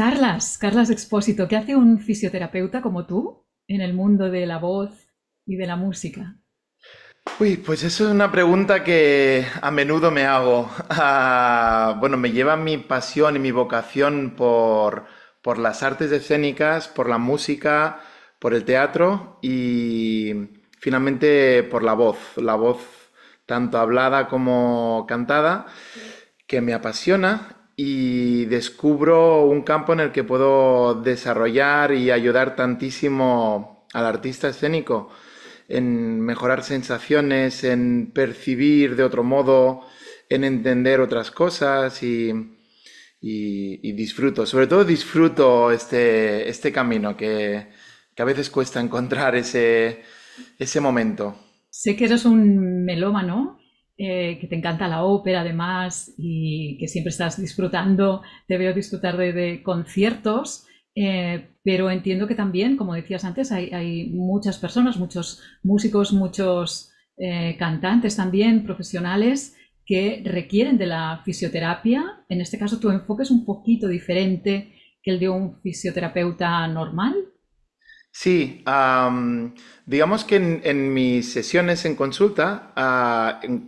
Carlas Expósito, ¿qué hace un fisioterapeuta como tú en el mundo de la voz y de la música? Uy, pues eso es una pregunta que a menudo me hago. Bueno, me lleva mi pasión y mi vocación por las artes escénicas, por la música, por el teatro y finalmente por la voz tanto hablada como cantada, que me apasiona y descubro un campo en el que puedo desarrollar y ayudar tantísimo al artista escénico en mejorar sensaciones, en percibir de otro modo, en entender otras cosas y disfruto, sobre todo disfruto este camino que a veces cuesta encontrar ese momento. Sé que eres un melómano, que te encanta la ópera además y que siempre estás disfrutando, te veo disfrutar de conciertos, pero entiendo que también, como decías antes, hay muchas personas, muchos músicos, muchos cantantes también, profesionales, que requieren de la fisioterapia. En este caso, tu enfoque es un poquito diferente que el de un fisioterapeuta normal. Sí, digamos que en mis sesiones en consulta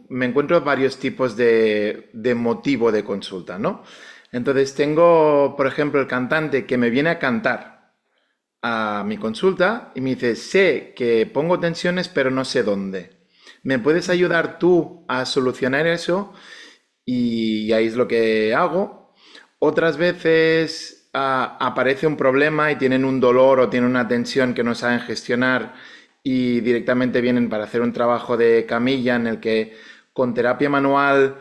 me encuentro varios tipos de motivo de consulta, ¿no? Entonces tengo, por ejemplo, el cantante que me viene a cantar a mi consulta y me dice, sé que pongo tensiones, pero no sé dónde. ¿Me puedes ayudar tú a solucionar eso? Y ahí es lo que hago. Otras veces aparece un problema y tienen un dolor o tienen una tensión que no saben gestionar y directamente vienen para hacer un trabajo de camilla en el que con terapia manual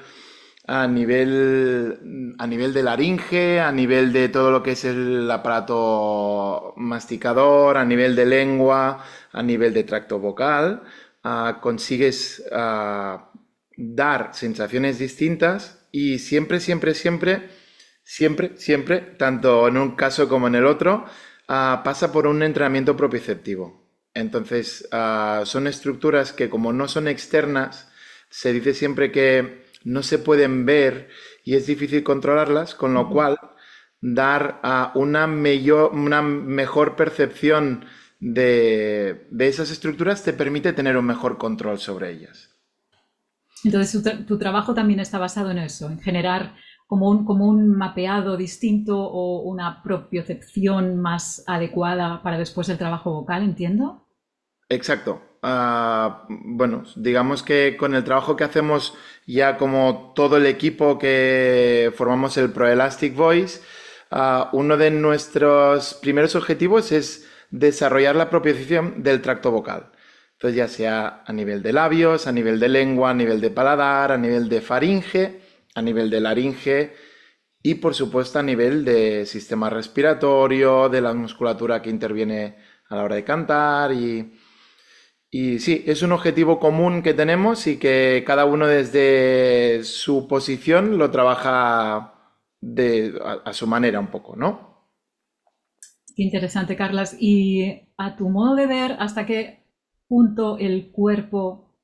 a nivel de laringe, a nivel de todo lo que es el aparato masticador, a nivel de lengua, a nivel de tracto vocal, consigues dar sensaciones distintas y siempre, tanto en un caso como en el otro, pasa por un entrenamiento propioceptivo. Entonces, son estructuras que como no son externas, se dice siempre que no se pueden ver y es difícil controlarlas, con lo cual dar una mejor percepción de esas estructuras te permite tener un mejor control sobre ellas. Entonces, tu trabajo también está basado en eso, en generar como un mapeado distinto o una propiocepción más adecuada para después el trabajo vocal, ¿entiendo? Exacto. Bueno, digamos que con el trabajo que hacemos ya como todo el equipo que formamos el ProElastic Voice, uno de nuestros primeros objetivos es desarrollar la propiocepción del tracto vocal. Entonces, ya sea a nivel de labios, a nivel de lengua, a nivel de paladar, a nivel de faringe, a nivel de laringe y, por supuesto, a nivel de sistema respiratorio, de la musculatura que interviene a la hora de cantar y sí, es un objetivo común que tenemos y que cada uno desde su posición lo trabaja a su manera un poco, ¿no? Qué interesante, Carlas. Y a tu modo de ver, ¿hasta qué punto el cuerpo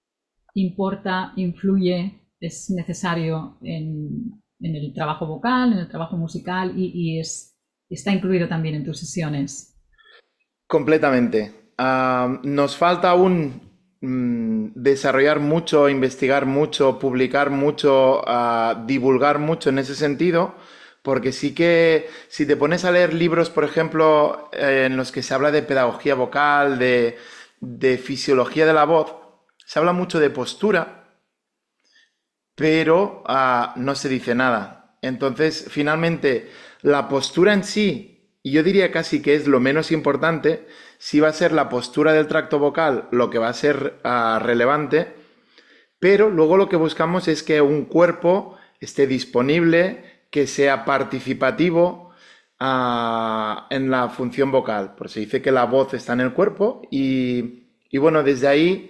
importa, influye, es necesario en el trabajo vocal, en el trabajo musical está incluido también en tus sesiones? Completamente. Nos falta aún desarrollar mucho, investigar mucho, publicar mucho, divulgar mucho en ese sentido, porque sí que si te pones a leer libros, por ejemplo, en los que se habla de pedagogía vocal, de fisiología de la voz, se habla mucho de postura, pero no se dice nada. Entonces, finalmente, la postura en sí, y yo diría casi que es lo menos importante, sí va a ser la postura del tracto vocal lo que va a ser relevante, pero luego lo que buscamos es que un cuerpo esté disponible, que sea participativo en la función vocal. Por se dice que la voz está en el cuerpo y bueno, desde ahí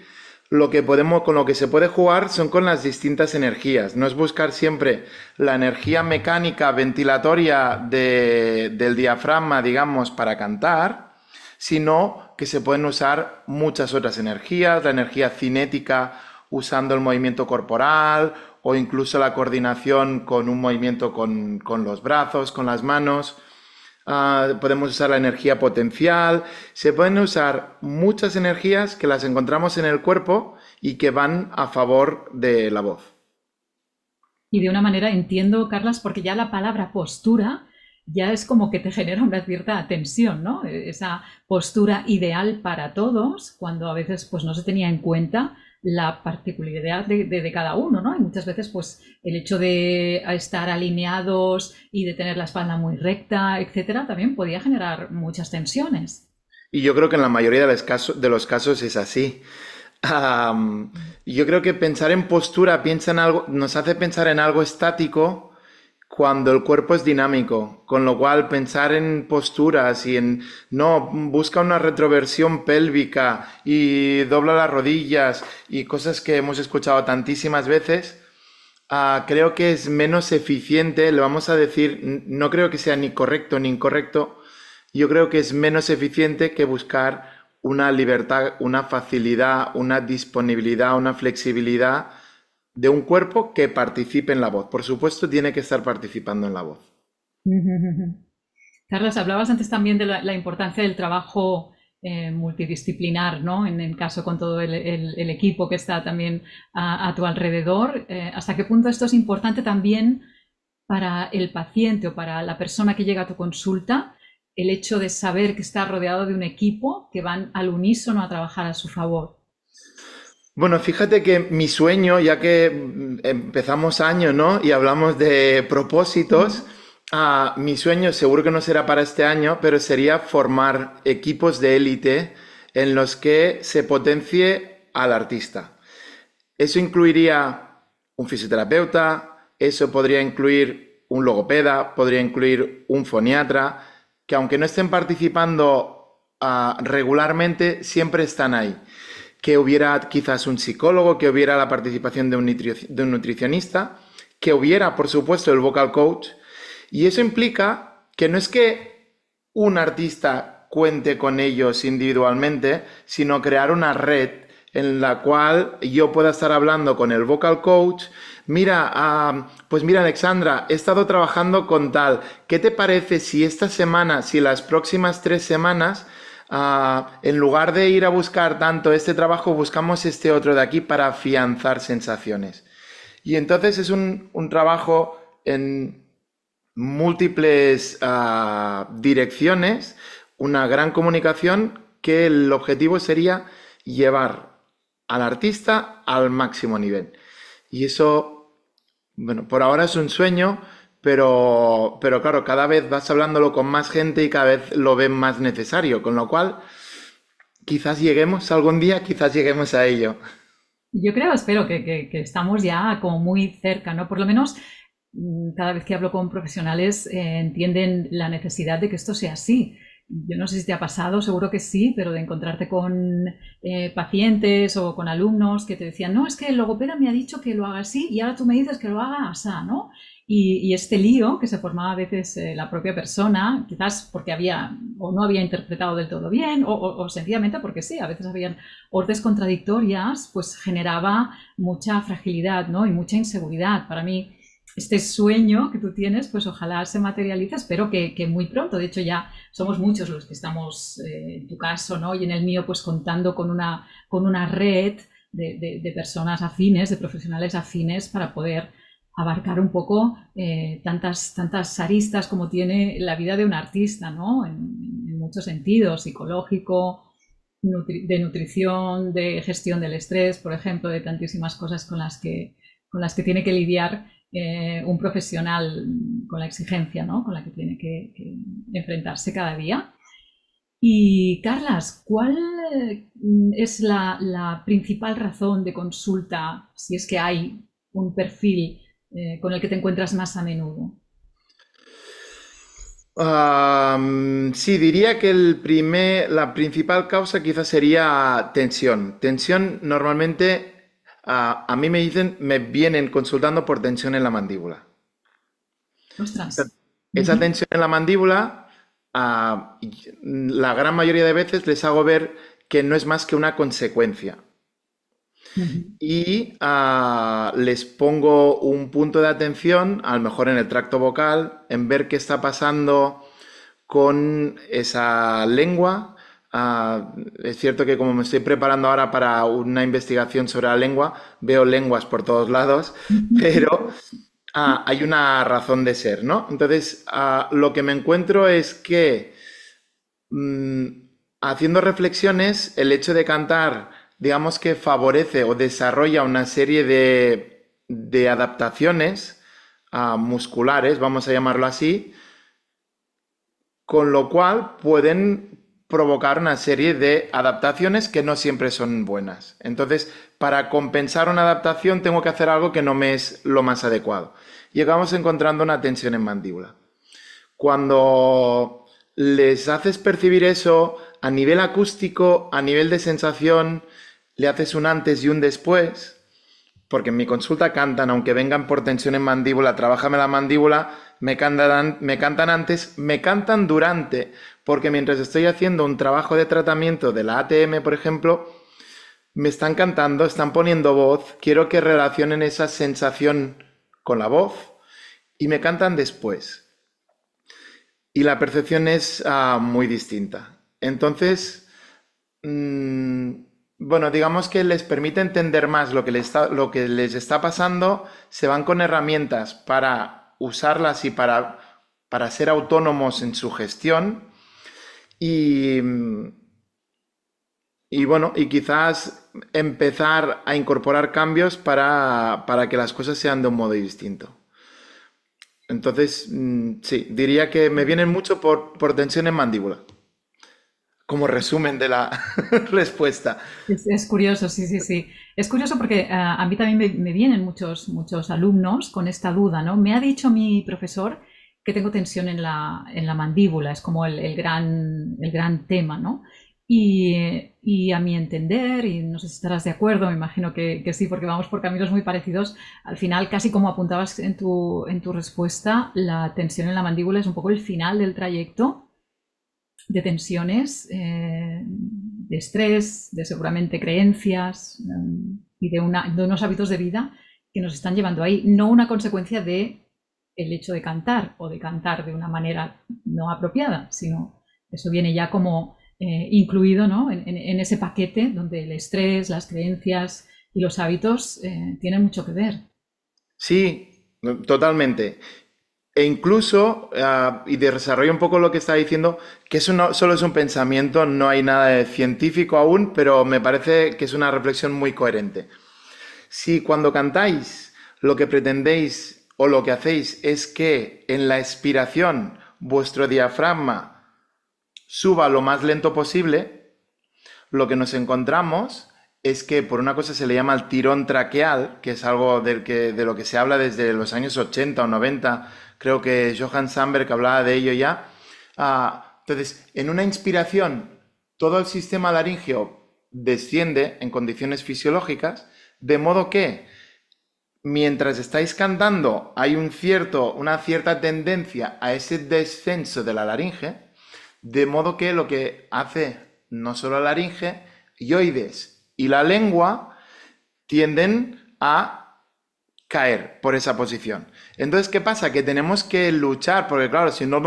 con lo que se puede jugar son con las distintas energías. No es buscar siempre la energía mecánica ventilatoria del diafragma, digamos, para cantar, sino que se pueden usar muchas otras energías, la energía cinética usando el movimiento corporal o incluso la coordinación con un movimiento con los brazos, con las manos. podemos usar la energía potencial, se pueden usar muchas energías que las encontramos en el cuerpo y que van a favor de la voz. Y de una manera entiendo, Carlas, porque ya la palabra postura ya es como que te genera una cierta tensión, ¿no? Esa postura ideal para todos, cuando a veces pues no se tenía en cuenta la particularidad de cada uno, ¿no? Y muchas veces pues el hecho de estar alineados y de tener la espalda muy recta, etcétera, también podía generar muchas tensiones. Y yo creo que en la mayoría de los casos es así. Yo creo que pensar en postura piensa en algo, nos hace pensar en algo estático cuando el cuerpo es dinámico, con lo cual pensar en posturas y en, no, busca una retroversión pélvica y dobla las rodillas y cosas que hemos escuchado tantísimas veces, creo que es menos eficiente, le vamos a decir, no creo que sea ni correcto ni incorrecto, yo creo que es menos eficiente que buscar una libertad, una facilidad, una disponibilidad, una flexibilidad de un cuerpo que participe en la voz. Por supuesto, tiene que estar participando en la voz. Carlos, hablabas antes también de la importancia del trabajo multidisciplinar, ¿no? En el caso con todo el equipo que está también a tu alrededor. ¿Hasta qué punto esto es importante también para el paciente o para la persona que llega a tu consulta? El hecho de saber que está rodeado de un equipo que van al unísono a trabajar a su favor. Bueno, fíjate que mi sueño, ya que empezamos año, ¿no? Y hablamos de propósitos, mi sueño seguro que no será para este año, pero sería formar equipos de élite en los que se potencie al artista. Eso incluiría un fisioterapeuta, eso podría incluir un logopeda, podría incluir un foniatra, que aunque no estén participando regularmente, siempre están ahí. Que hubiera quizás un psicólogo, que hubiera la participación de un nutricionista, que hubiera, por supuesto, el vocal coach. Y eso implica que no es que un artista cuente con ellos individualmente, sino crear una red en la cual yo pueda estar hablando con el vocal coach. Mira, pues mira, Alexandra, he estado trabajando con tal. ¿Qué te parece si esta semana, si las próximas 3 semanas, en lugar de ir a buscar tanto este trabajo, buscamos este otro de aquí para afianzar sensaciones? Y entonces es un trabajo en múltiples direcciones, una gran comunicación que el objetivo sería llevar al artista al máximo nivel. Y eso, bueno, por ahora es un sueño, pero claro, cada vez vas hablándolo con más gente y cada vez lo ven más necesario, con lo cual quizás lleguemos algún día, quizás lleguemos a ello. Yo creo, espero que estamos ya como muy cerca, ¿no? Por lo menos cada vez que hablo con profesionales entienden la necesidad de que esto sea así. Yo no sé si te ha pasado, seguro que sí, pero de encontrarte con pacientes o con alumnos que te decían, no, es que el logopeda me ha dicho que lo haga así y ahora tú me dices que lo haga así, ¿no? Y este lío que se formaba a veces la propia persona, quizás porque había o no había interpretado del todo bien o sencillamente porque sí, a veces habían órdenes contradictorias, pues generaba mucha fragilidad, ¿no? Y mucha inseguridad. Para mí, este sueño que tú tienes, pues ojalá se materialice, espero que muy pronto. De hecho, ya somos muchos los que estamos, en tu caso, ¿no? Y en el mío, pues contando con una red de personas afines, de profesionales afines para poder abarcar un poco tantas aristas como tiene la vida de un artista, ¿no? En muchos sentidos, psicológico, de nutrición, de gestión del estrés, por ejemplo, de tantísimas cosas con las que tiene que lidiar un profesional, con la exigencia, ¿no? Con la que tiene que enfrentarse cada día. Y Carlas, ¿cuál es la principal razón de consulta, si es que hay un perfil con el que te encuentras más a menudo? Sí, diría que la principal causa quizás sería tensión. Tensión normalmente, a mí me dicen, me vienen consultando por tensión en la mandíbula. Ostras. Esa Ujú. tensión en la mandíbula, la gran mayoría de veces les hago ver que no es más que una consecuencia. Ujú. Y les pongo un punto de atención, a lo mejor en el tracto vocal, en ver qué está pasando con esa lengua. Es cierto que como me estoy preparando ahora para una investigación sobre la lengua, veo lenguas por todos lados, pero hay una razón de ser, ¿no? Entonces, lo que me encuentro es que mm, haciendo reflexiones, el hecho de cantar, digamos que favorece o desarrolla una serie de adaptaciones musculares, vamos a llamarlo así, con lo cual pueden provocar una serie de adaptaciones que no siempre son buenas. Entonces, para compensar una adaptación tengo que hacer algo que no me es lo más adecuado. Y acabamos encontrando una tensión en mandíbula. Cuando les haces percibir eso a nivel acústico, a nivel de sensación, le haces un antes y un después, porque en mi consulta cantan, aunque vengan por tensión en mandíbula, trabájame la mandíbula, me cantan antes, me cantan durante, porque mientras estoy haciendo un trabajo de tratamiento de la ATM, por ejemplo, me están cantando, están poniendo voz, quiero que relacionen esa sensación con la voz y me cantan después. Y la percepción es muy distinta. Entonces, mm, bueno, digamos que les permite entender más lo que les está pasando, se van con herramientas para usarlas y para ser autónomos en su gestión y, y bueno, y quizás empezar a incorporar cambios para que las cosas sean de un modo distinto. Entonces, sí, diría que me vienen mucho por tensión en mandíbula, como resumen de la respuesta. Es curioso, sí, sí, sí. Es curioso porque a mí también me vienen muchos alumnos con esta duda, ¿no? Me ha dicho mi profesor que tengo tensión en la mandíbula, es como el gran tema, ¿no? Y a mi entender, y no sé si estarás de acuerdo, me imagino que sí, porque vamos por caminos muy parecidos, al final, casi como apuntabas en tu respuesta, la tensión en la mandíbula es un poco el final del trayecto de tensiones, de estrés, de seguramente creencias y de unos hábitos de vida que nos están llevando ahí, no una consecuencia de el hecho de cantar o de cantar de una manera no apropiada, sino eso viene ya como incluido, ¿no? En ese paquete donde el estrés, las creencias y los hábitos tienen mucho que ver. Sí, totalmente. E incluso, y desarrollo un poco lo que está diciendo, que eso no solo es un pensamiento, no hay nada de científico aún, pero me parece que es una reflexión muy coherente. Si cuando cantáis lo que pretendéis o lo que hacéis es que en la expiración vuestro diafragma suba lo más lento posible, lo que nos encontramos es que por una cosa se le llama el tirón traqueal, que es algo de lo que se habla desde los años 80 o 90, creo que Johann Sandberg hablaba de ello ya. Entonces, en una inspiración, todo el sistema laríngeo desciende en condiciones fisiológicas, de modo que mientras estáis cantando hay una cierta tendencia a ese descenso de la laringe, de modo que lo que hace no solo la laringe, oides y la lengua tienden a caer por esa posición. Entonces, ¿qué pasa? Que tenemos que luchar, porque claro, si no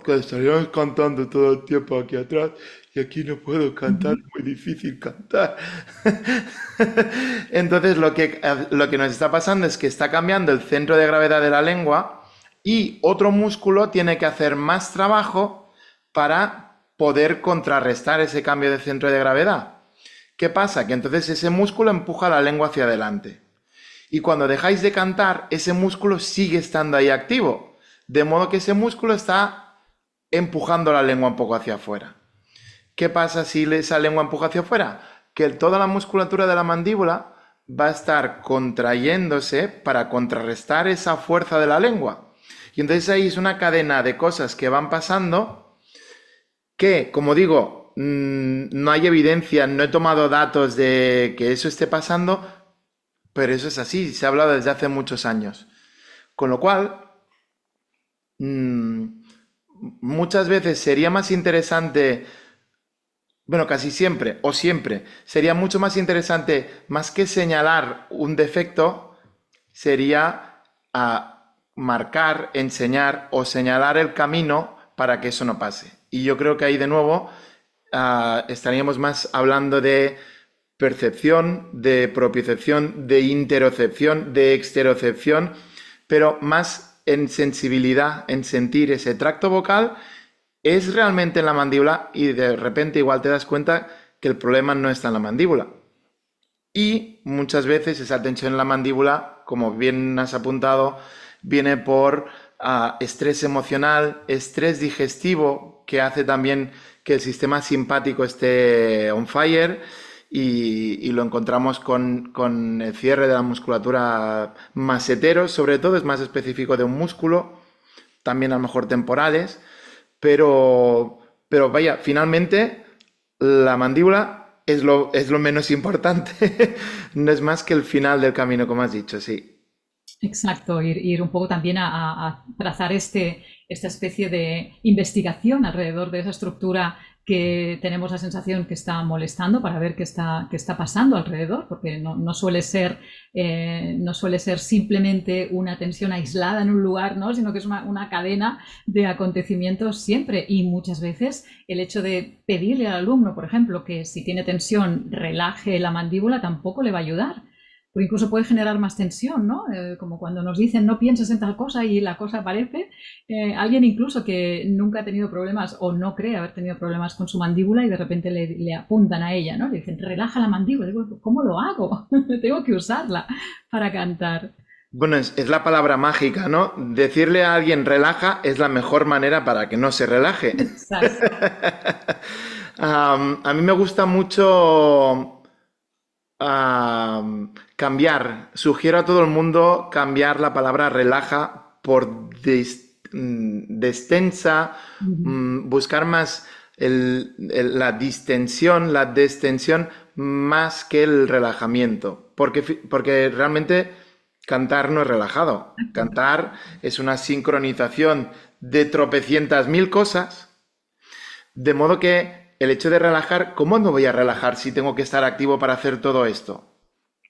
que estaríamos cantando todo el tiempo aquí atrás y aquí no puedo cantar, es muy difícil cantar. Entonces, lo que nos está pasando es que está cambiando el centro de gravedad de la lengua y otro músculo tiene que hacer más trabajo para poder contrarrestar ese cambio de centro de gravedad. ¿Qué pasa? Que entonces ese músculo empuja la lengua hacia adelante. Y cuando dejáis de cantar, ese músculo sigue estando ahí activo. De modo que ese músculo está empujando la lengua un poco hacia afuera. ¿Qué pasa si esa lengua empuja hacia afuera? Que toda la musculatura de la mandíbula va a estar contrayéndose para contrarrestar esa fuerza de la lengua. Y entonces ahí es una cadena de cosas que van pasando que, como digo, no hay evidencia, no he tomado datos de que eso esté pasando, pero eso es así, se ha hablado desde hace muchos años. Con lo cual, muchas veces sería más interesante, bueno, casi siempre o siempre, sería mucho más interesante, más que señalar un defecto, sería marcar, enseñar o señalar el camino para que eso no pase. Y yo creo que ahí de nuevo estaríamos más hablando de percepción, de propiocepción, de interocepción, de exterocepción, pero más en sensibilidad, en sentir ese tracto vocal, es realmente en la mandíbula y de repente igual te das cuenta que el problema no está en la mandíbula. Y muchas veces esa tensión en la mandíbula, como bien has apuntado, viene por estrés emocional, estrés digestivo, que hace también que el sistema simpático esté on fire y lo encontramos con el cierre de la musculatura masetero, sobre todo es más específico de un músculo, también a lo mejor temporales, pero, pero vaya, finalmente la mandíbula es lo menos importante, no es más que el final del camino, como has dicho, sí. Exacto, ir un poco también a trazar esta especie de investigación alrededor de esa estructura que tenemos la sensación que está molestando para ver qué está pasando alrededor, porque no suele ser, no suele ser simplemente una tensión aislada en un lugar, ¿no? Sino que es una cadena de acontecimientos siempre. Y muchas veces el hecho de pedirle al alumno, por ejemplo, que si tiene tensión relaje la mandíbula tampoco le va a ayudar. O incluso puede generar más tensión, ¿no? Como cuando nos dicen no pienses en tal cosa y la cosa aparece. Alguien incluso que nunca ha tenido problemas o no cree haber tenido problemas con su mandíbula y de repente le apuntan a ella, ¿no? Le dicen, relaja la mandíbula. Digo, ¿cómo lo hago? Tengo que usarla para cantar. Bueno, es la palabra mágica, ¿no? Decirle a alguien relaja es la mejor manera para que no se relaje. Exacto. A mí me gusta mucho cambiar. Sugiero a todo el mundo cambiar la palabra relaja por destensa, buscar más la distensión, la destensión, más que el relajamiento. Porque realmente cantar no es relajado. Cantar es una sincronización de tropecientas mil cosas, de modo que el hecho de relajar, ¿cómo me voy a relajar si tengo que estar activo para hacer todo esto?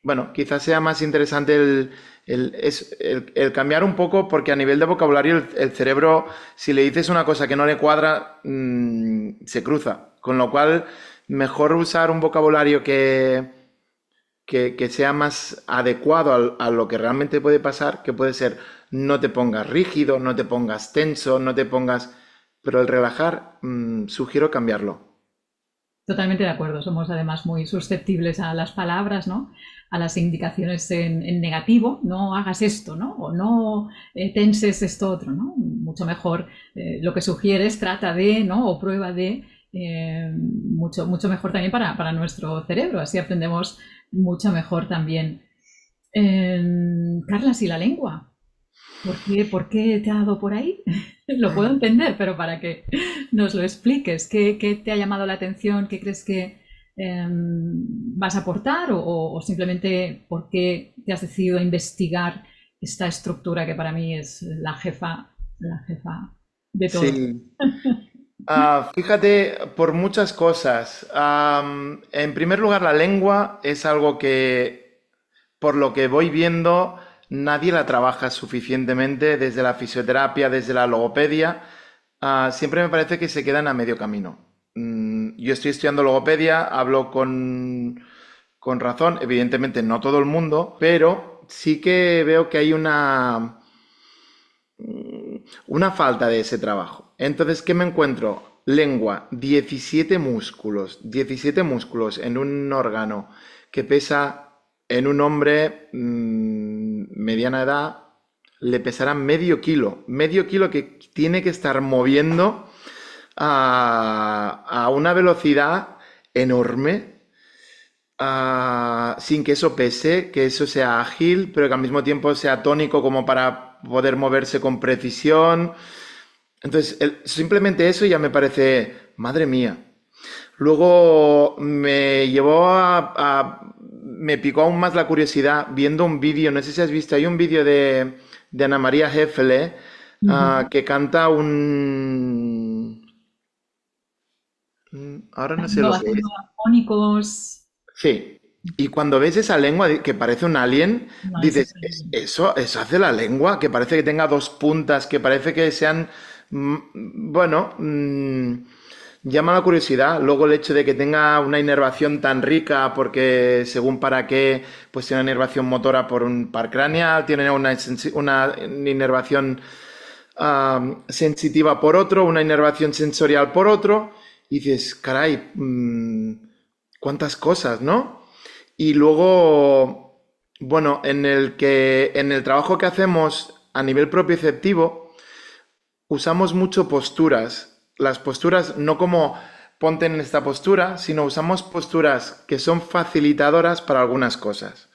Bueno, quizás sea más interesante el cambiar un poco, porque a nivel de vocabulario el cerebro, si le dices una cosa que no le cuadra, se cruza. Con lo cual, mejor usar un vocabulario que sea más adecuado a lo que realmente puede pasar, que puede ser no te pongas rígido, no te pongas tenso, no te pongas... Pero el relajar, sugiero cambiarlo. Totalmente de acuerdo. Somos además muy susceptibles a las palabras, ¿no? A las indicaciones en negativo. No hagas esto, ¿no? O no tenses esto otro, ¿no? Mucho mejor lo que sugieres, trata de, ¿no? O prueba de, mucho mejor también para nuestro cerebro. Así aprendemos mucho mejor también. Carla, ¿y la lengua? Por qué te ha dado por ahí? Lo puedo entender, pero para que nos lo expliques, ¿qué te ha llamado la atención? ¿Qué crees que vas a aportar? O simplemente por qué te has decidido a investigar esta estructura que para mí es la jefa de todo? Sí. Fíjate, por muchas cosas. En primer lugar, la lengua es algo que, por lo que voy viendo, nadie la trabaja suficientemente desde la fisioterapia, desde la logopedia. Siempre me parece que se quedan a medio camino. Yo estoy estudiando logopedia, hablo con razón, evidentemente no todo el mundo, pero sí que veo que hay una falta de ese trabajo. Entonces, ¿qué me encuentro? Lengua, 17 músculos en un órgano que pesa en un hombre mediana edad, le pesará medio kilo que tiene que estar moviendo a una velocidad enorme, sin que eso pese, que eso sea ágil, pero que al mismo tiempo sea tónico como para poder moverse con precisión. Entonces, simplemente eso ya me parece, madre mía. Luego me picó aún más la curiosidad viendo un vídeo, no sé si has visto, hay un vídeo de Ana María Hefele, Ujú. que canta ahora no sé lo que Haciendo es. armónicos. Sí. Y cuando ves esa lengua que parece un alien, No, es dices, increíble. Eso hace la lengua? Que parece que tenga dos puntas, que parece que sean Bueno, llama la curiosidad. Luego el hecho de que tenga una inervación tan rica, porque según para qué, pues tiene una inervación motora por un par craneal, tiene una inervación sensitiva por otro, una inervación sensorial por otro, y dices, caray, cuántas cosas, ¿no? Y luego, bueno, en el trabajo que hacemos a nivel propioceptivo, usamos mucho posturas. Las posturas no como ponte en esta postura, sino usamos posturas que son facilitadoras para algunas cosas.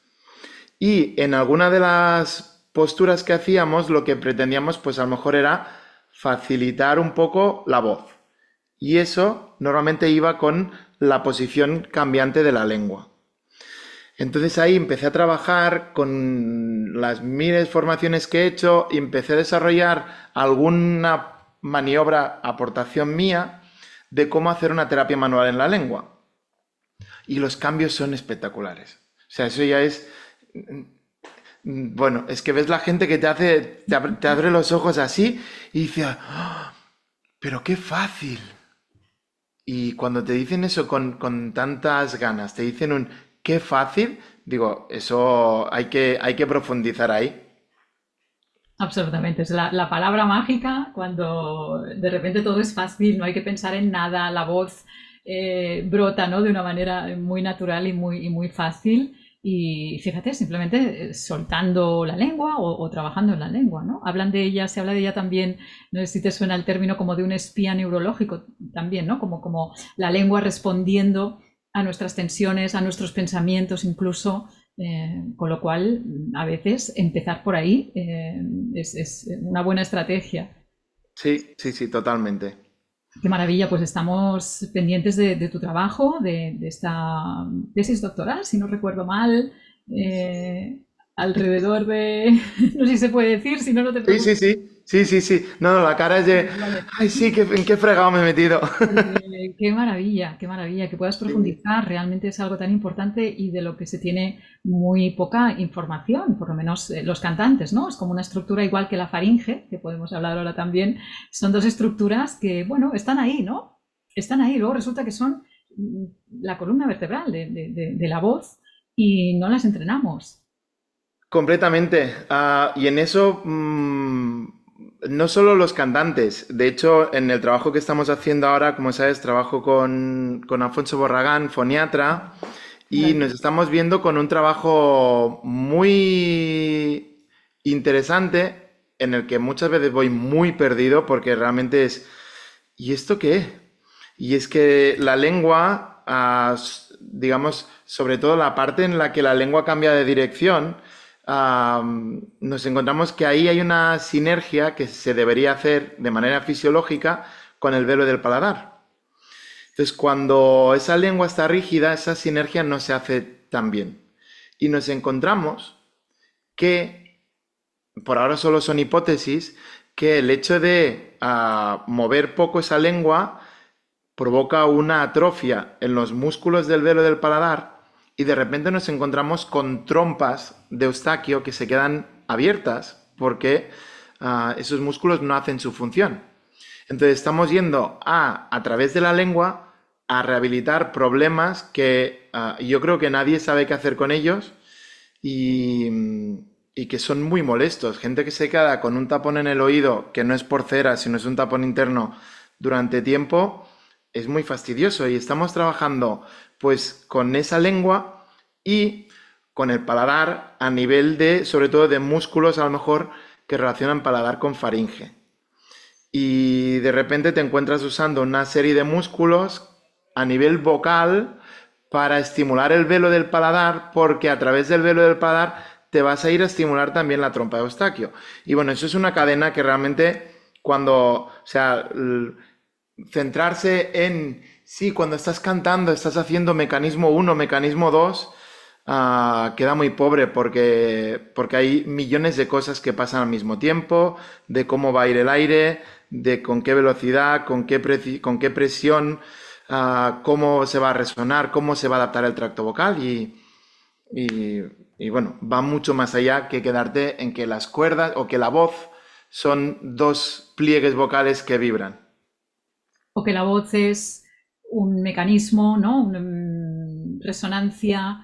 Y en alguna de las posturas que hacíamos, lo que pretendíamos, pues a lo mejor era facilitar un poco la voz. Y eso normalmente iba con la posición cambiante de la lengua. Entonces ahí empecé a trabajar con las miles de formaciones que he hecho y empecé a desarrollar alguna maniobra, aportación mía, de cómo hacer una terapia manual en la lengua. Y los cambios son espectaculares. O sea, eso ya es... Bueno, es que ves la gente que te abre los ojos así y dice, "Ah, pero qué fácil". Y cuando te dicen eso con tantas ganas, te dicen un qué fácil, digo, eso hay que profundizar ahí. Absolutamente, es la palabra mágica cuando de repente todo es fácil, no hay que pensar en nada, la voz brota, ¿no? De una manera muy natural y muy fácil. Y fíjate, simplemente soltando la lengua o trabajando en la lengua, ¿no? Hablan de ella, se habla de ella también, no sé si te suena el término como de un espía neurológico también, ¿no? Como la lengua respondiendo a nuestras tensiones, a nuestros pensamientos incluso. Con lo cual, a veces empezar por ahí es una buena estrategia. Sí, sí, sí, totalmente. Qué maravilla, pues estamos pendientes de tu trabajo, de esta tesis doctoral, si no recuerdo mal, alrededor de, no sé si se puede decir, si no, no te Sí, sí, preocupes. sí, sí, sí, sí. No, no, la cara es de, Vale. ay, sí, ¿en qué fregado me he metido? Qué maravilla, que puedas Sí, profundizar, realmente es algo tan importante y de lo que se tiene muy poca información, por lo menos los cantantes, ¿no? Es como una estructura igual que la faringe, que podemos hablar ahora también, son dos estructuras que, bueno, están ahí, ¿no? Están ahí, luego resulta que son la columna vertebral de la voz y no las entrenamos. completamente. Y en eso, no solo los cantantes. De hecho, en el trabajo que estamos haciendo ahora, como sabes, trabajo con Alfonso Borragán, foniatra, y nos Maravilloso. estamos viendo con un trabajo muy interesante en el que muchas veces voy muy perdido porque realmente es, ¿y esto qué? Y es que la lengua, digamos, sobre todo la parte en la que la lengua cambia de dirección, nos encontramos que ahí hay una sinergia que se debería hacer de manera fisiológica con el velo del paladar. Entonces, cuando esa lengua está rígida, esa sinergia no se hace tan bien. Y nos encontramos que, por ahora solo son hipótesis, que el hecho de mover poco esa lengua provoca una atrofia en los músculos del velo del paladar y de repente nos encontramos con trompas de Eustaquio que se quedan abiertas porque esos músculos no hacen su función. Entonces estamos yendo a través de la lengua, a rehabilitar problemas que yo creo que nadie sabe qué hacer con ellos y que son muy molestos. Gente que se queda con un tapón en el oído, que no es por cera, sino es un tapón interno durante tiempo, es muy fastidioso. Y estamos trabajando pues con esa lengua y con el paladar a nivel de, sobre todo de músculos a lo mejor que relacionan paladar con faringe. Y de repente te encuentras usando una serie de músculos a nivel vocal para estimular el velo del paladar, porque a través del velo del paladar te vas a ir a estimular también la trompa de Eustaquio. Y bueno, eso es una cadena que realmente cuando, o sea, centrarse en, sí, cuando estás cantando, estás haciendo mecanismo uno mecanismo 2 queda muy pobre porque hay millones de cosas que pasan al mismo tiempo, de cómo va a ir el aire, de con qué velocidad, con qué presión, cómo se va a resonar, cómo se va a adaptar el tracto vocal y, y bueno, va mucho más allá que quedarte en que las cuerdas o que la voz son dos pliegues vocales que vibran. O que la voz es un mecanismo, ¿no? Una resonancia,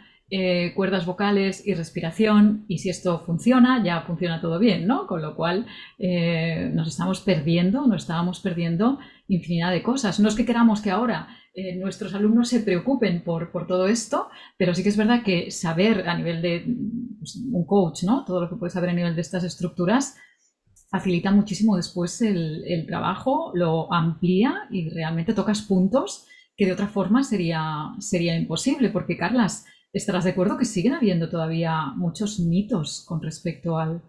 cuerdas vocales y respiración, y si esto funciona, ya funciona todo bien, ¿no? Con lo cual nos estábamos perdiendo infinidad de cosas. No es que queramos que ahora nuestros alumnos se preocupen por todo esto, pero sí que es verdad que saber a nivel de pues, un coach, ¿no? Todo lo que puedes saber a nivel de estas estructuras facilita muchísimo después el trabajo, lo amplía y realmente tocas puntos que de otra forma sería imposible, porque Carlas, estarás de acuerdo que siguen habiendo todavía muchos mitos con respecto al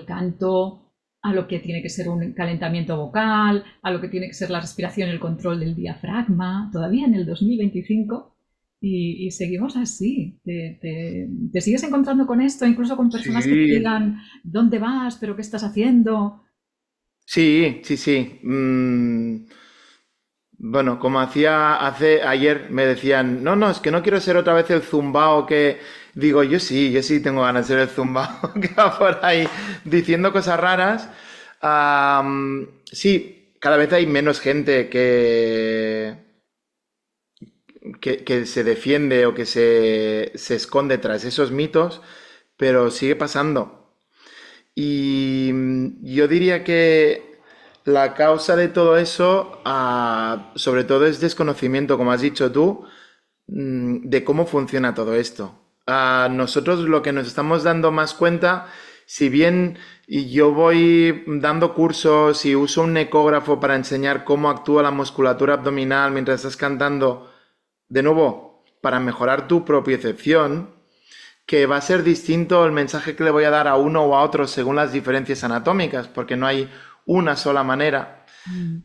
canto, a lo que tiene que ser un calentamiento vocal, a lo que tiene que ser la respiración, el control del diafragma, todavía en el 2025. Y seguimos así. Te sigues encontrando con esto, incluso con personas que te Sí, digan, ¿dónde vas? ¿Pero qué estás haciendo? sí, sí, sí. Bueno, como ayer me decían, no, no, es que no quiero ser otra vez el zumbao que digo, yo sí tengo ganas de ser el zumbao que va por ahí diciendo cosas raras. Sí, cada vez hay menos gente que se defiende o que se esconde tras esos mitos, pero sigue pasando. Y yo diría que la causa de todo eso, sobre todo, es desconocimiento, como has dicho tú, de cómo funciona todo esto. Nosotros lo que nos estamos dando más cuenta, si bien yo voy dando cursos y uso un ecógrafo para enseñar cómo actúa la musculatura abdominal mientras estás cantando, de nuevo, para mejorar tu propiocepción, que va a ser distinto el mensaje que le voy a dar a uno o a otro según las diferencias anatómicas, porque no hay una sola manera. Mm.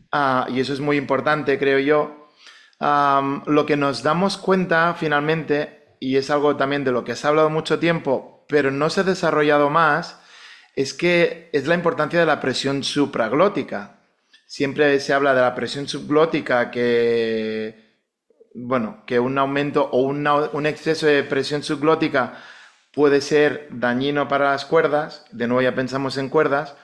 Y eso es muy importante, creo yo. Lo que nos damos cuenta finalmente, y es algo también de lo que se ha hablado mucho tiempo, pero no se ha desarrollado más, es que es la importancia de la presión supraglótica. Siempre se habla de la presión subglótica que un aumento o un exceso de presión subglótica puede ser dañino para las cuerdas, de nuevo ya pensamos en cuerdas,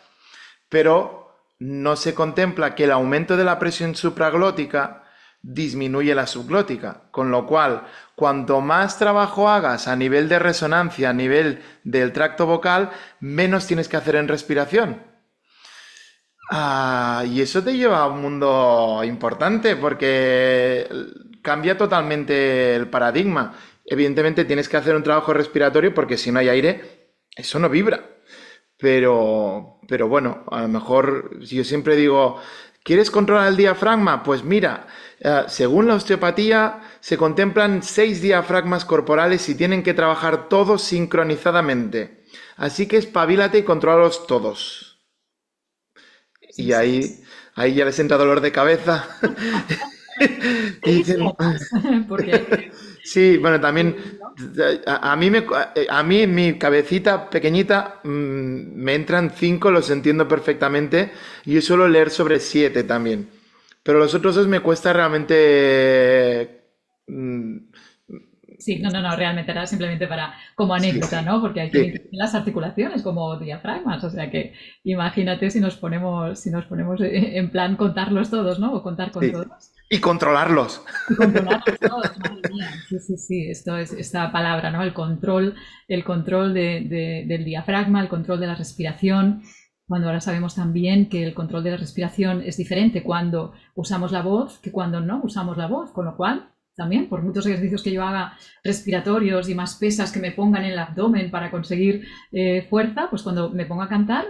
pero no se contempla que el aumento de la presión supraglótica disminuye la subglótica, con lo cual, cuanto más trabajo hagas a nivel de resonancia, a nivel del tracto vocal, menos tienes que hacer en respiración. Y eso te lleva a un mundo importante porque cambia totalmente el paradigma. Evidentemente tienes que hacer un trabajo respiratorio porque si no hay aire, eso no vibra. Pero bueno, a lo mejor si yo siempre digo, ¿quieres controlar el diafragma? Pues mira, según la osteopatía se contemplan 6 diafragmas corporales y tienen que trabajar todos sincronizadamente. Así que espabilate y contrólalos todos. Sí, Y sí. ahí ya les entra dolor de cabeza. Y dicen, O más, porque sí, bueno, también ¿no? a mí en mi cabecita pequeñita me entran 5, los entiendo perfectamente. Y yo suelo leer sobre 7 también. Pero los otros dos me cuesta realmente. Sí, no, no, no, realmente era simplemente para, como Sí, anécdota, sí, ¿no? Porque hay quien sí, interviene las articulaciones como diafragmas, o sea que imagínate si nos ponemos en plan contarlos todos, ¿no? O contar con sí. todos Y controlarlos. y controlarlos todos, madre mía. Sí, sí, sí, esto es esta palabra, ¿no? El control del diafragma, el control de la respiración, cuando ahora sabemos también que el control de la respiración es diferente cuando usamos la voz que cuando no usamos la voz, con lo cual también, por muchos ejercicios que yo haga respiratorios y más pesas que me pongan en el abdomen para conseguir fuerza, pues cuando me pongo a cantar,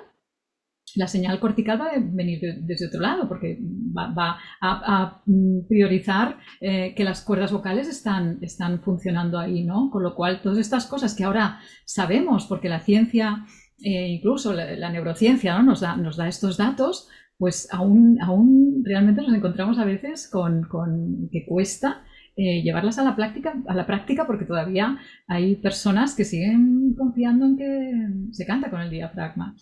la señal cortical va a venir desde otro lado, porque va a priorizar que las cuerdas vocales están funcionando ahí, ¿no? Con lo cual, todas estas cosas que ahora sabemos, porque la ciencia, incluso la neurociencia, ¿no? nos da estos datos, pues aún realmente nos encontramos a veces con que cuesta llevarlas a la práctica porque todavía hay personas que siguen confiando en que se canta con el diafragma.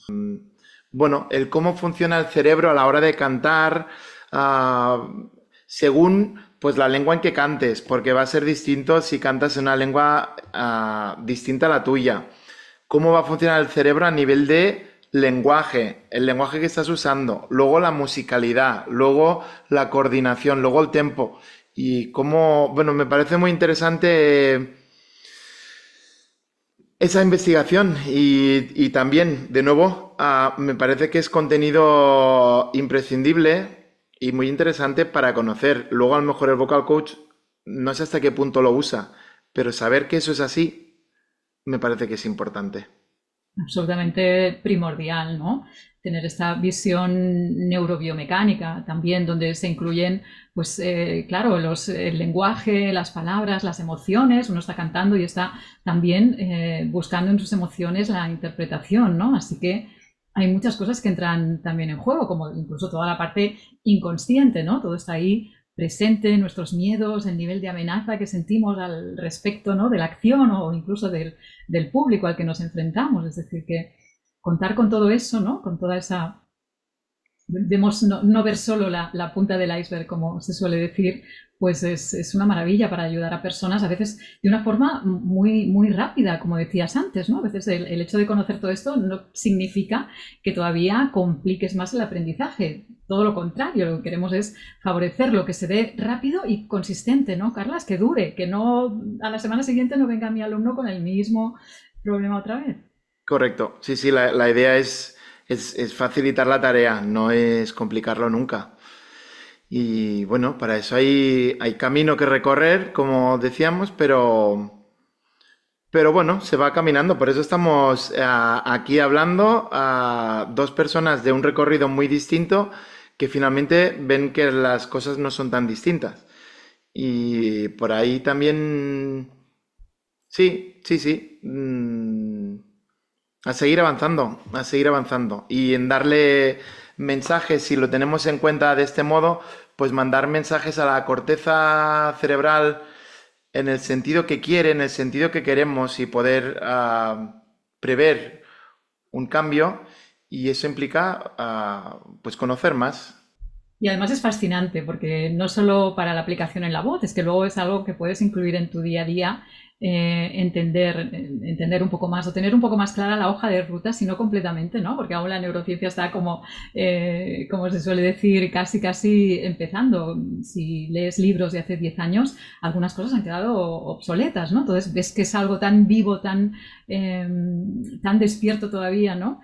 Bueno, el cómo funciona el cerebro a la hora de cantar, ah, según pues la lengua en que cantes, porque va a ser distinto si cantas en una lengua distinta a la tuya. Cómo va a funcionar el cerebro a nivel de el lenguaje que estás usando, luego la musicalidad, luego la coordinación, luego el tempo. Y cómo, bueno, me parece muy interesante esa investigación y también, de nuevo, me parece que es contenido imprescindible y muy interesante para conocer. Luego, a lo mejor el vocal coach no sé hasta qué punto lo usa, pero saber que eso es así me parece que es importante. Absolutamente primordial, ¿no? Tener esta visión neurobiomecánica también, donde se incluyen, pues, claro, el lenguaje, las palabras, las emociones. Uno está cantando y está también buscando en sus emociones la interpretación, ¿no? Así que hay muchas cosas que entran también en juego, como incluso toda la parte inconsciente, ¿no? Todo está ahí presente, nuestros miedos, el nivel de amenaza que sentimos al respecto, ¿no? De la acción o incluso del público al que nos enfrentamos. Es decir, que contar con todo eso, ¿no? Con toda esa... Debemos no ver solo la punta del iceberg, como se suele decir, pues es una maravilla para ayudar a personas, a veces de una forma muy rápida, como decías antes, ¿no? A veces el hecho de conocer todo esto no significa que todavía compliques más el aprendizaje. Todo lo contrario, lo que queremos es favorecerlo, que se dé rápido y consistente, ¿no, Carlas? Que dure, que no a la semana siguiente no venga mi alumno con el mismo problema otra vez. Correcto. Sí, sí, la idea es facilitar la tarea, no es complicarlo nunca. Y bueno, para eso hay camino que recorrer, como decíamos, pero bueno, se va caminando. Por eso estamos aquí hablando a dos personas de un recorrido muy distinto que finalmente ven que las cosas no son tan distintas. Y por ahí también, sí, sí, sí. A seguir avanzando, a seguir avanzando. Y en darle mensajes, si lo tenemos en cuenta de este modo, pues mandar mensajes a la corteza cerebral en el sentido que quiere, en el sentido que queremos y poder prever un cambio. Y eso implica pues conocer más. Y además es fascinante porque no solo para la aplicación en la voz, es que luego es algo que puedes incluir en tu día a día, entender un poco más o tener un poco más clara la hoja de ruta, si no completamente, ¿no? Porque aún la neurociencia está como se suele decir, casi empezando. Si lees libros de hace 10 años, algunas cosas han quedado obsoletas, ¿no? Entonces ves que es algo tan vivo, tan despierto todavía, ¿no?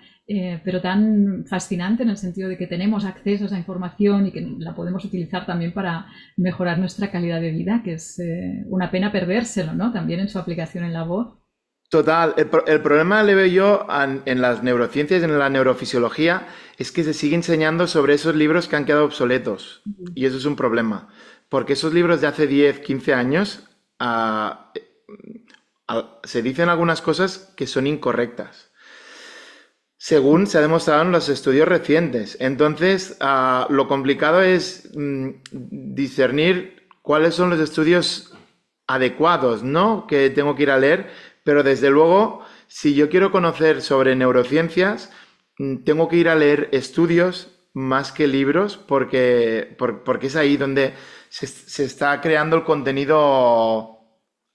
Pero tan fascinante en el sentido de que tenemos acceso a esa información y que la podemos utilizar también para mejorar nuestra calidad de vida, que es una pena perdérselo, ¿no? También en su aplicación en la voz. Total, el problema le veo yo en las neurociencias, en la neurofisiología, es que se sigue enseñando sobre esos libros que han quedado obsoletos. Y eso es un problema. Porque esos libros de hace 10, 15 años se dicen algunas cosas que son incorrectas, según se ha demostrado en los estudios recientes. Entonces, lo complicado es discernir cuáles son los estudios adecuados, ¿no? Que tengo que ir a leer, pero desde luego, si yo quiero conocer sobre neurociencias, tengo que ir a leer estudios más que libros, porque es ahí donde se está creando el contenido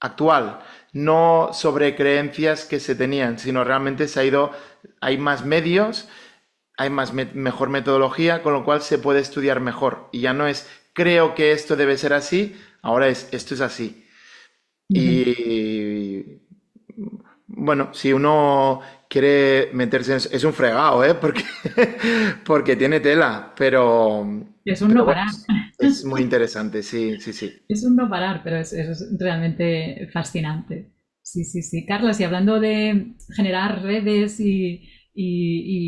actual, no sobre creencias que se tenían, sino realmente se ha ido, hay más medios, hay mejor metodología, con lo cual se puede estudiar mejor. Y ya no es creo que esto debe ser así, ahora es esto es así. Uh -huh. Y bueno, si uno quiere meterse en es un fregado, ¿eh? Porque, porque tiene tela, Es un pero no bueno, parar. es muy interesante, sí, sí, sí. Es un no parar, pero es realmente fascinante. Sí, sí, sí. Carlos, y hablando de generar redes y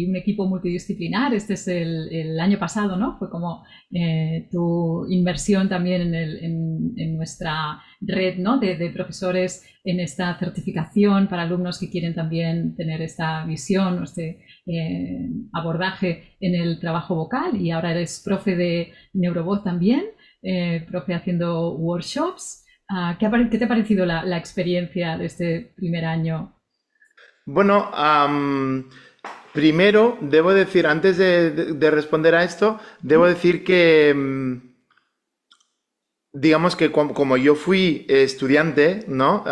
un equipo multidisciplinar, este es el año pasado, ¿no? Fue como tu inversión también en nuestra red, ¿no? De profesores en esta certificación para alumnos que quieren también tener esta visión, este abordaje en el trabajo vocal, y ahora eres profe de neurovoz también, profe haciendo workshops. ¿Qué te ha parecido la experiencia de este primer año? Bueno, primero debo decir, antes de responder a esto, debo decir que digamos que como yo fui estudiante, ¿no?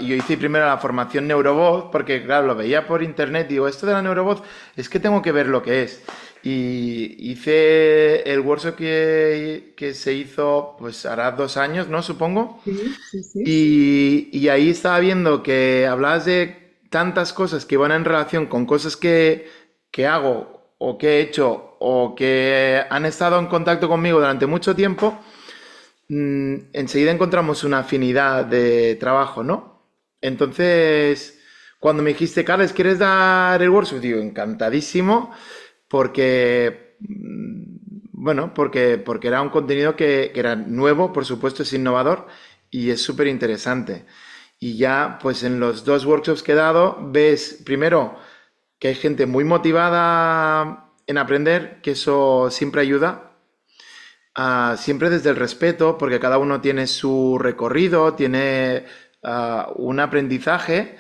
Yo hice primero la formación neurovoz, porque claro, lo veía por internet, digo, esto de la neurovoz es que tengo que ver lo que es. Y hice el workshop que se hizo, pues hará 2 años, ¿no? Supongo. Sí, sí, sí. Y ahí estaba viendo que hablabas de tantas cosas que van en relación con cosas que hago o que he hecho o que han estado en contacto conmigo durante mucho tiempo. Enseguida encontramos una afinidad de trabajo, ¿no? Entonces, cuando me dijiste, Carles, ¿quieres dar el workshop? Digo, encantadísimo, porque, bueno, porque era un contenido que era nuevo, por supuesto, es innovador y es súper interesante. Y ya, pues en los 2 workshops que he dado, ves primero que hay gente muy motivada en aprender, que eso siempre ayuda. Siempre desde el respeto, porque cada uno tiene su recorrido, tiene un aprendizaje,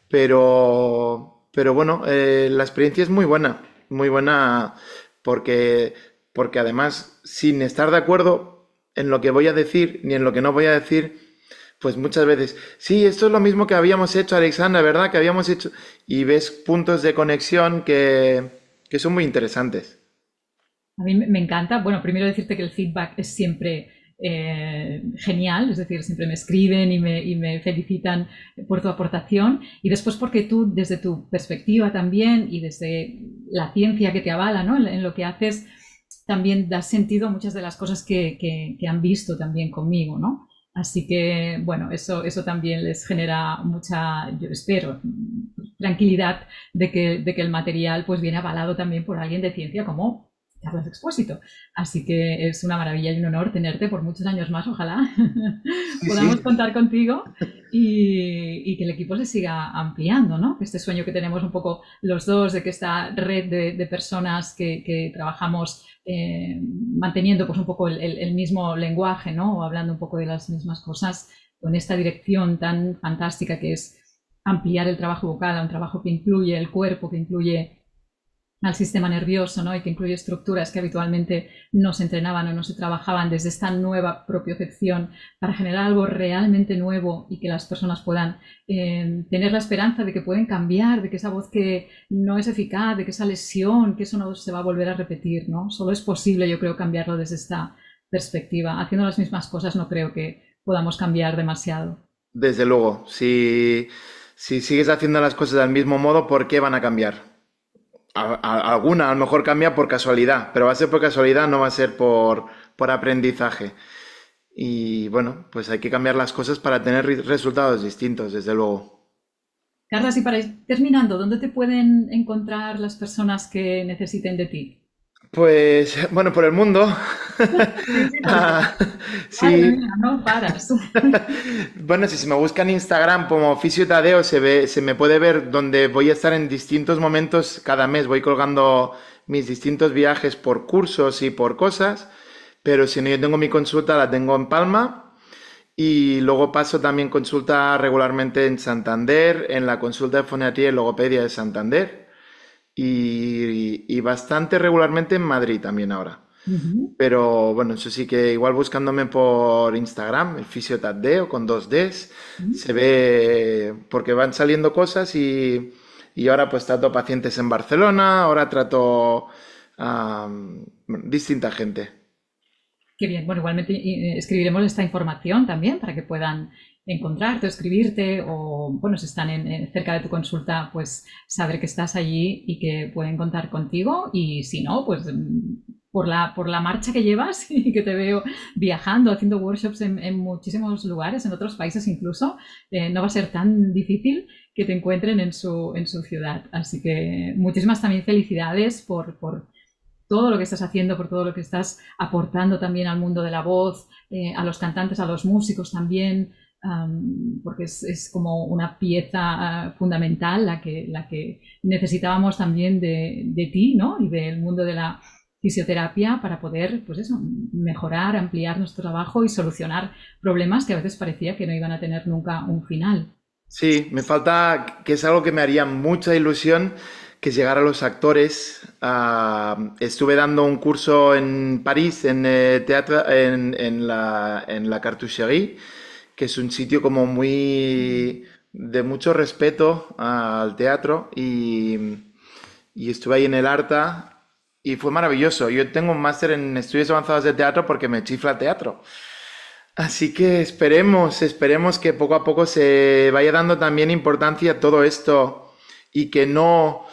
pero bueno, la experiencia es muy buena porque, porque además, sin estar de acuerdo en lo que voy a decir ni en lo que no voy a decir, pues muchas veces, sí, esto es lo mismo que habíamos hecho, Alexandra, ¿verdad? Que habíamos hecho, y ves puntos de conexión que son muy interesantes. A mí me encanta. Bueno, primero decirte que el feedback es siempre genial, es decir, siempre me escriben y me felicitan por tu aportación. Y después porque tú, desde tu perspectiva también y desde la ciencia que te avala, ¿no? En lo que haces, también das sentido a muchas de las cosas que han visto también conmigo, ¿no? Así que, bueno, eso también les genera mucha, yo espero, tranquilidad de que el material pues viene avalado también por alguien de ciencia como Carlos Expósito. Así que es una maravilla y un honor tenerte por muchos años más, ojalá Sí, podamos sí. contar contigo y que el equipo se siga ampliando, ¿no? Que este sueño que tenemos un poco los dos, de que esta red de personas que trabajamos manteniendo pues un poco el mismo lenguaje, ¿no? O hablando un poco de las mismas cosas, con esta dirección tan fantástica que es ampliar el trabajo vocal a un trabajo que incluye el cuerpo, que incluye al sistema nervioso, ¿no? Y que incluye estructuras que habitualmente no se entrenaban o no se trabajaban desde esta nueva propiocepción para generar algo realmente nuevo y que las personas puedan tener la esperanza de que pueden cambiar, de que esa voz que no es eficaz, de que esa lesión, que eso no se va a volver a repetir, ¿no? Solo es posible, yo creo, cambiarlo desde esta perspectiva. Haciendo las mismas cosas no creo que podamos cambiar demasiado. Desde luego, si sigues haciendo las cosas del mismo modo, ¿por qué van a cambiar? Alguna a lo mejor cambia por casualidad, pero va a ser por casualidad, no va a ser por aprendizaje. Y bueno, pues hay que cambiar las cosas para tener resultados distintos, desde luego. Carlas, y para ir terminando, ¿dónde te pueden encontrar las personas que necesiten de ti? Pues bueno, por el mundo. Sí, sí, porque Ah, madre sí, mía, no paras. bueno, si se me busca en Instagram como Fisio Tadeo, se me puede ver donde voy a estar en distintos momentos cada mes. Voy colgando mis distintos viajes por cursos y por cosas, pero si no, yo tengo mi consulta, la tengo en Palma y luego paso también consulta regularmente en Santander, en la consulta de foniatría y logopedia de Santander y bastante regularmente en Madrid también ahora. Ujú. Pero bueno, eso sí que igual buscándome por Instagram, el Fisiotadeo con 2Ds, se ve porque van saliendo cosas y ahora pues trato pacientes en Barcelona, ahora trato a distinta gente. Qué bien. Bueno, igualmente escribiremos esta información también para que puedan encontrarte o escribirte o, bueno, si están cerca de tu consulta, pues saber que estás allí y que pueden contar contigo y si no, pues por la marcha que llevas y que te veo viajando, haciendo workshops en muchísimos lugares, en otros países incluso, no va a ser tan difícil que te encuentren en su ciudad. Así que muchísimas también felicidades por todo lo que estás haciendo, por todo lo que estás aportando también al mundo de la voz, a los cantantes, a los músicos también, porque es como una pieza fundamental la que necesitábamos también de ti, ¿no? Y del mundo de la fisioterapia para poder, pues eso, mejorar, ampliar nuestro trabajo y solucionar problemas que a veces parecía que no iban a tener nunca un final. Sí, me falta, que es algo que me haría mucha ilusión, que es llegar a los actores. Estuve dando un curso en París, en teatro, en la Cartoucherie, que es un sitio como muy de mucho respeto al teatro y estuve ahí en el Arta y fue maravilloso. Yo tengo un máster en estudios avanzados de teatro porque me chifla el teatro. Así que esperemos que poco a poco se vaya dando también importancia a todo esto y que no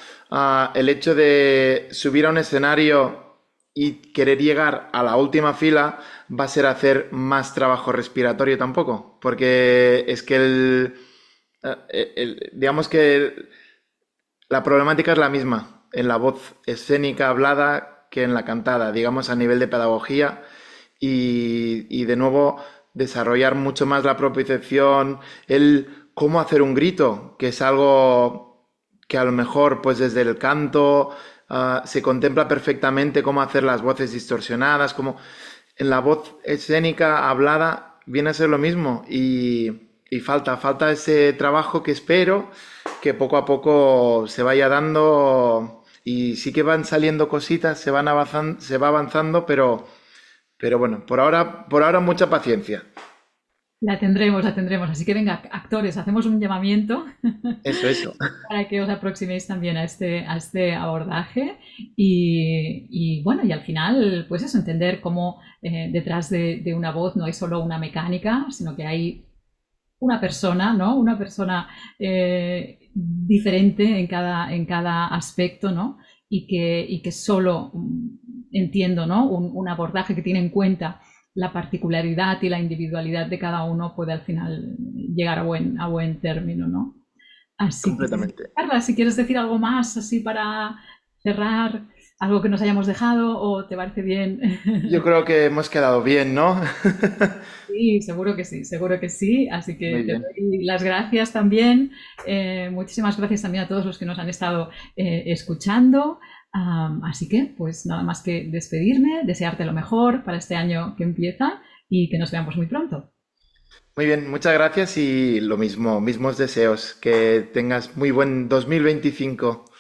el hecho de subir a un escenario y querer llegar a la última fila va a ser hacer más trabajo respiratorio tampoco, porque es que digamos que la problemática es la misma en la voz escénica hablada que en la cantada, digamos a nivel de pedagogía y de nuevo desarrollar mucho más la propiocepción, el cómo hacer un grito, que es algo que a lo mejor pues desde el canto se contempla perfectamente cómo hacer las voces distorsionadas, como en la voz escénica hablada viene a ser lo mismo y falta ese trabajo que espero que poco a poco se vaya dando y sí que van saliendo cositas, se va avanzando, pero bueno, por ahora mucha paciencia. La tendremos, la tendremos. Así que venga, actores, hacemos un llamamiento Eso. para que os aproximéis también a este abordaje y bueno, y al final, pues eso, entender cómo detrás de una voz no hay solo una mecánica, sino que hay una persona, ¿no? Una persona diferente en cada aspecto, ¿no? Y que solo entiendo, ¿no? Un abordaje que tiene en cuenta la particularidad y la individualidad de cada uno puede al final llegar a buen término, ¿no? Así que, Completamente. Carla, si quieres decir algo más así para cerrar, algo que nos hayamos dejado o te parece bien. Yo creo que hemos quedado bien, ¿no? Sí, seguro que sí, seguro que sí. Así que Muy te bien. doy las gracias también. Muchísimas gracias también a todos los que nos han estado escuchando. Así que, pues nada más que despedirme, desearte lo mejor para este año que empieza y que nos veamos muy pronto. Muy bien, muchas gracias y lo mismo, mismos deseos. Que tengas muy buen 2025.